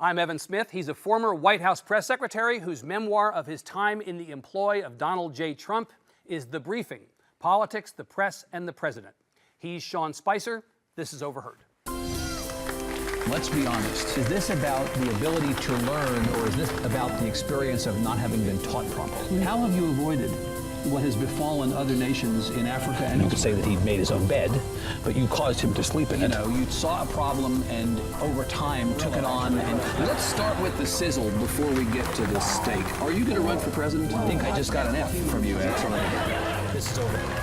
I'm Evan Smith. He's a former White House press secretary whose memoir of his time in the employ of Donald J. Trump is The Briefing: Politics, the Press, and the President. He's Sean Spicer. This is Overheard. Let's be honest. Is this about the ability to learn, or is this about the experience of not having been taught properly? How have you avoided what has befallen other nations in Africa and You could say that he made his own bed, but you caused him to sleep in it. You know, you saw a problem and over time took it on. And let's start with the sizzle before we get to the steak. Are you going to run for president? I think I just got an F from you, actually. This is Overheard.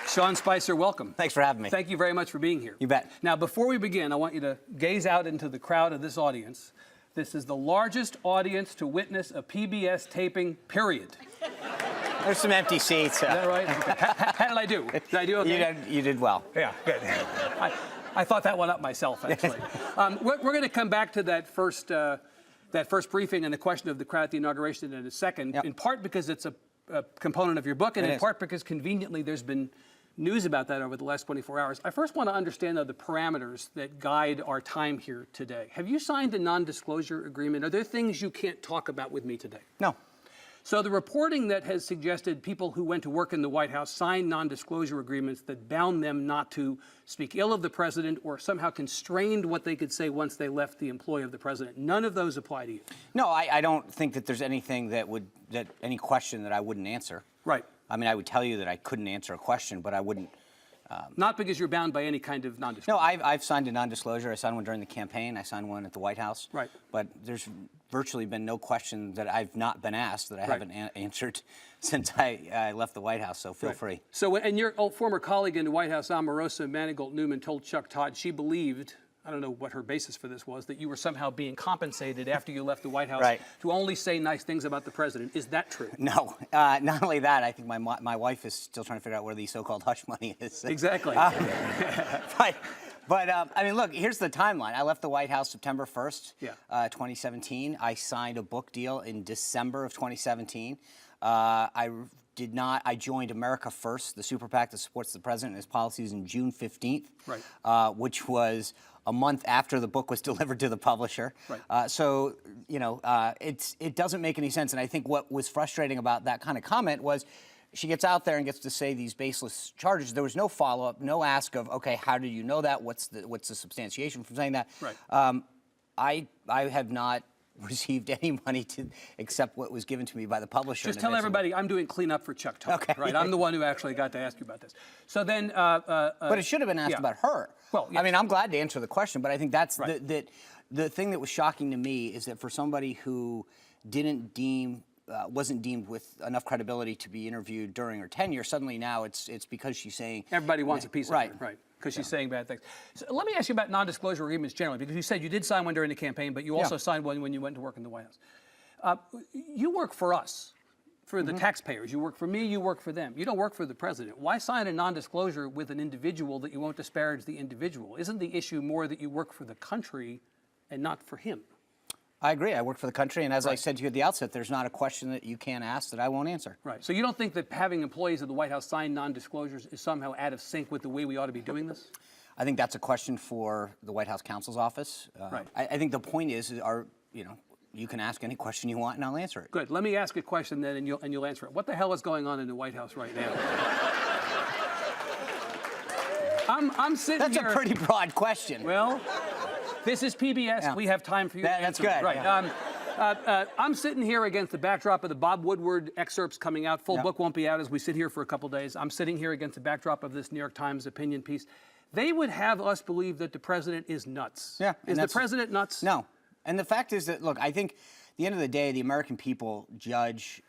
Sean Spicer, welcome. Thanks for having me. Thank you very much for being here. You bet. Now, before we begin, I want you to gaze out into the crowd of this audience. This is the largest audience to witness a PBS taping, period. There's some empty seats. Is that right? How did I do? Did I do okay? You did well. Yeah, good. I thought that one up myself, actually. We're going to come back to that first briefing and the question of the crowd at the inauguration in a second, Yep. in part because it's a component of your book, and It in is. part because conveniently there's been news about that over the last 24 hours. I first want to understand, though, the parameters that guide our time here today. Have you signed a non-disclosure agreement? Are there things you can't talk about with me today? No. So the reporting that has suggested people who went to work in the White House signed non-disclosure agreements that bound them not to speak ill of the president or somehow constrained what they could say once they left the employ of the president. None of those apply to you. No, I don't think that there's anything any question that I wouldn't answer. Right. I mean, I would tell you that I couldn't answer a question, but I wouldn't. Not because you're bound by any kind of non-disclosure. No, I've signed a non-discllosure. I signed one during the campaign. I signed one at the White House. Right. But there's virtually been no question that I've not been asked that I haven't answered since I left the White House, so feel free. So, and your former colleague in the White House, Omarosa Manigault Newman, told Chuck Todd she believed, I don't know what her basis for this was, that you were somehow being compensated after you left the White House to only say nice things about the president. Is that true? No. Not only that, I think my wife is still trying to figure out where the so-called hush money is. Exactly. But I mean, look, here's the timeline. I left the White House September 1st, 2017. I signed a book deal in December of 2017. I joined America First, the super PAC that supports the president and his policies, in June 15th, which was a month after the book was delivered to the publisher. Right. So, you know, it doesn't make any sense. And I think what was frustrating about that kind of comment was she gets out there and gets to say these baseless charges. There was no follow-up, no ask of, okay, how did you know that? What's the substantiation for saying that? Right. I have not received any money to accept what was given to me by the publisher. Just tell everybody I'm doing cleanup for Chuck Todd. Okay. Right. I'm the one who actually got to ask you about this. So then, but it should have been asked about her. Well, yes. I mean, I'm glad to answer the question, but I think that's the thing that was shocking to me is that for somebody who wasn't deemed with enough credibility to be interviewed during her tenure, suddenly now it's because she's saying everybody wants a piece of her, right? Because she's saying bad things. So let me ask you about non-disclosure agreements generally, because you said you did sign one during the campaign, but you also signed one when you went to work in the White House. You work for us, for the taxpayers. You work for me. You work for them. You don't work for the president. Why sign a non-disclosure with an individual that you won't disparage the individual? Isn't the issue more that you work for the country and not for him? I agree. I work for the country, and as I said to you at the outset, there's not a question that you can't ask that I won't answer. Right. So you don't think that having employees of the White House sign non-disclosures is somehow out of sync with the way we ought to be doing this? I think that's a question for the White House counsel's office. I think the point is, you can ask any question you want, and I'll answer it. Good. Let me ask a question then, and you'll answer it. What the hell is going on in the White House right now? I'm sitting here. That's a pretty broad question. Well, this is PBS. Yeah. We have time for you. That's good. Right. Yeah. I'm sitting here against the backdrop of the Bob Woodward excerpts coming out. Full book won't be out as we sit here for a couple days. I'm sitting here against the backdrop of this New York Times opinion piece. They would have us believe that the president is nuts. Yeah. Is the president nuts? No. And the fact is that, look, I think at the end of the day, the American people judge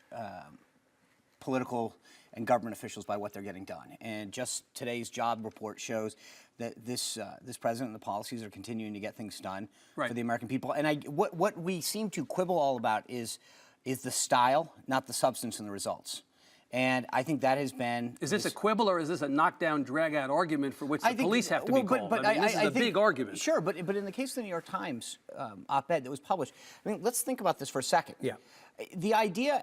political and government officials by what they're getting done. And just today's job report shows that this president and the policies are continuing to get things done for the American people. And what we seem to quibble all about is the style, not the substance and the results. And I think that has been... Is this a quibble or is this a knockdown, drag-out argument for which the police have to be called? But this is a big argument. Sure, but in the case of the New York Times op-ed that was published, I mean, let's think about this for a second. Yeah. The idea,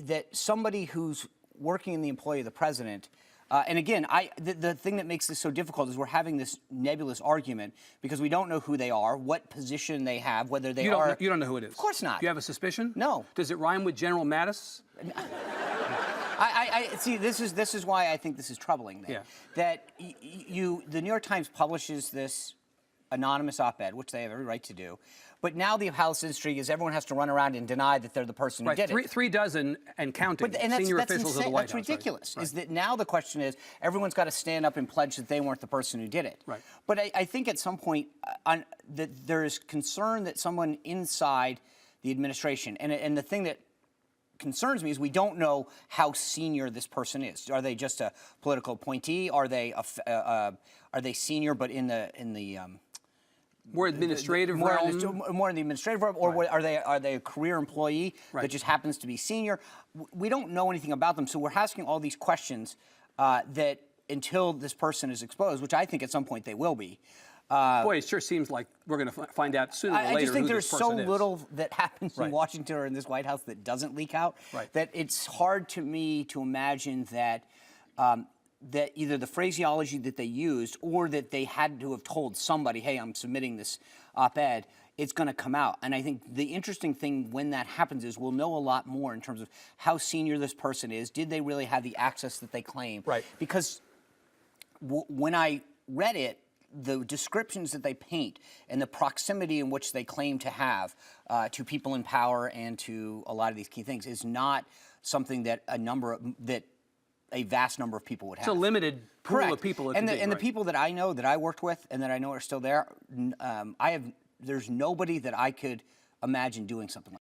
that somebody who's working in the employ of the president And again, the thing that makes this so difficult is we're having this nebulous argument because we don't know who they are, what position they have, whether they You are. don't know who it is. Of course not. Do you have a suspicion? No. Does it rhyme with General Mattis? I see. This is why I think this is troubling. Then. Yeah. That the New York Times publishes this anonymous op-ed, which they have every right to do, but now the palace industry is everyone has to run around and deny that they're the person who Right. did it. 3 dozen and counting senior officials of the insane. White That's House. Right. ridiculous. Right. Is that now the question is everyone's got to stand up and pledge that they weren't the person who did it. Right. But I think at some point that there is concern that someone inside the administration, and the thing that concerns me is we don't know how senior this person is. Are they just a political appointee? Are they senior but in the More administrative realm? more in the administrative realm, or Right. are they a career employee Right. that just happens to be senior? We don't know anything about them, so we're asking all these questions that until this person is exposed, which I think at some point they will be. Boy, it sure seems like we're going to find out sooner or later I just think who there's this so person is. little that happens Right. in Washington or in this White House that doesn't leak out Right. that it's hard to me to imagine that that either the phraseology that they used or that they had to have told somebody, hey, I'm submitting this op-ed, it's going to come out. And I think the interesting thing when that happens is we'll know a lot more in terms of how senior this person is. Did they really have the access that they claim? Right. Because when I read it, the descriptions that they paint and the proximity in which they claim to have to people in power and to a lot of these key things is not something that a vast number of people would have. It's a limited pool Correct. of people. And the people that I know that I worked with and that I know are still there, there's nobody that I could imagine doing something like that.